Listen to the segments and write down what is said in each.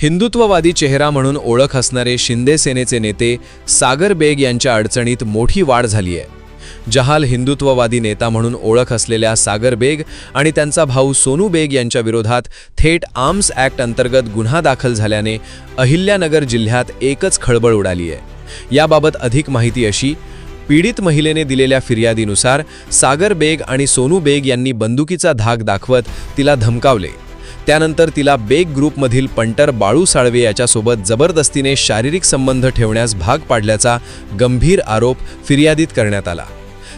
हिंदुत्ववादी चेहरा म्हणून ओळख असणारे शिंदे सेनेचे नेते सागर बेग यांच्या अडचणीत मोठी वाढ झाली आहे। जहाल हिंदुत्ववादी नेता म्हणून ओळख असलेल्या सागर बेग आणि त्यांचा भाऊ सोनू बेग यांच्या विरोधात थेट आर्म्स ॲक्ट अंतर्गत गुन्हा दाखल झाल्याने अहिल्यानगर जिल्ह्यात एकच खळबळ उडाली आहे। याबाबत अधिक माहिती अशी: पीडित महिलेने दिलेल्या फिर्यादीनुसार सागर बेग आणि सोनू बेग यांनी बंदुकीचा धाक दाखवत तिला धमकावले। त्यानंतर तिला बेग ग्रुपमधील पंटर बाळू साळवे याच्यासोबत जबरदस्तीने शारीरिक संबंध ठेवण्यास भाग पाडल्याचा गंभीर आरोप फिर्यादीत करण्यात आला।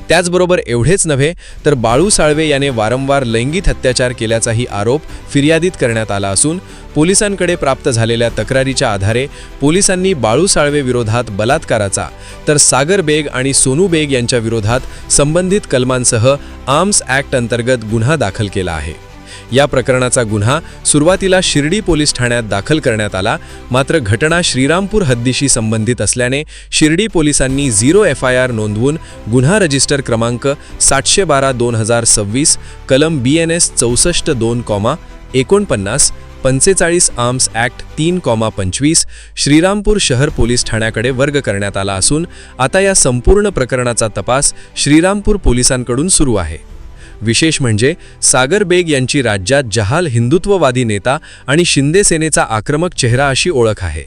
त्याचबरोबर एवढेच नव्हे तर बाळू साळवे याने वारंवार लैंगिक अत्याचार केल्याचाही आरोप फिर्यादीत करण्यात आला असून पोलिसांकडे प्राप्त झालेल्या तक्रारीच्या आधारे पोलिसांनी बाळू साळवे विरोधात बलात्काराचा तर सागर बेग आणि सोनू बेग यांच्या विरोधात संबंधित कलमांसह आर्म्स ॲक्ट अंतर्गत गुन्हा दाखल केला आहे। या प्रकरणाचा गुन्हा सुरुवातीला शिर्डी पोलीस ठाण्यात दाखल करण्यात आला, मात्र घटना श्रीरामपूर हद्दीशी संबंधित असल्याने शिर्डी पोलिसांनी 0 FIR नोंदवून गुन्हा रजिस्टर क्रमांक 712/2026 कलम BNS 64-2,49 45 आर्म्स ॲक्ट 3,25 श्रीरामपूर शहर पोलीस ठाण्याकडे वर्ग करण्यात आला असून आता या संपूर्ण प्रकरणाचा तपास श्रीरामपूर पोलिसांकडून सुरू आहे। विशेष म्हणजे सागर बेग यांची राज्यात जहाल हिंदुत्ववादी नेता आणि शिंदे सेनेचा आक्रमक चेहरा अशी ओळख आहे।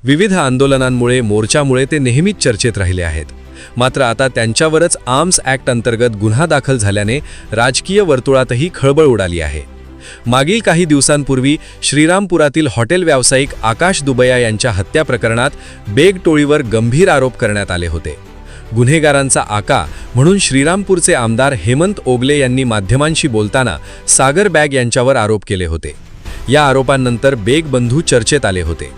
विविध आंदोलनांमुळे मोर्चामुळे ते नेहमीच चर्चेत राहिले आहेत, मात्र आता त्यांच्यावरच आर्म्स ॲक्ट अंतर्गत गुन्हा दाखल झाल्याने राजकीय वर्तुळातही खळबळ उडाली आहे। मागील काही दिवसांपूर्वी श्रीरामपुरातील हॉटेल व्यावसायिक आकाश दुबैया यांच्या हत्या प्रकरणात बेग टोळीवर गंभीर आरोप करण्यात आले होते। गुन्हेगारांचा आका म्हणून श्रीरामपूरचे आमदार हेमंत ओगले यांनी माध्यमांशी बोलताना सागर बेग यांच्यावर आरोप केले होते। या आरोपांनंतर बेग बंधू चर्चेत आले होते।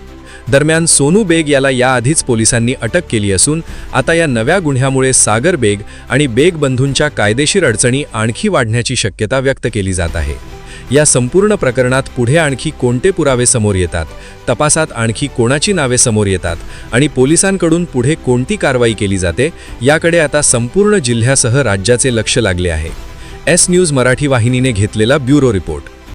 दरम्यान सोनू बेग याला याआधीच पोलिसांनी अटक केली असून आता या नव्या गुन्ह्यामुळे सागर बेग आणि बेग बंधूंच्या कायदेशीर अडचणी आणखी वाढण्याची शक्यता व्यक्त केली जात आहे। या संपूर्ण प्रकरणात पुढे आणखी कोणते पुरावे समोर येतात, तपासात आणखी कोणाची नावे समोर येतात आणि पोलिसांकडून पुढे कोणती कारवाई केली जाते याकडे आता संपूर्ण जिल्ह्यासह राज्याचे लक्ष लागले आहे। एस न्यूज मराठी वाहिनीने घेतलेला ब्युरो रिपोर्ट।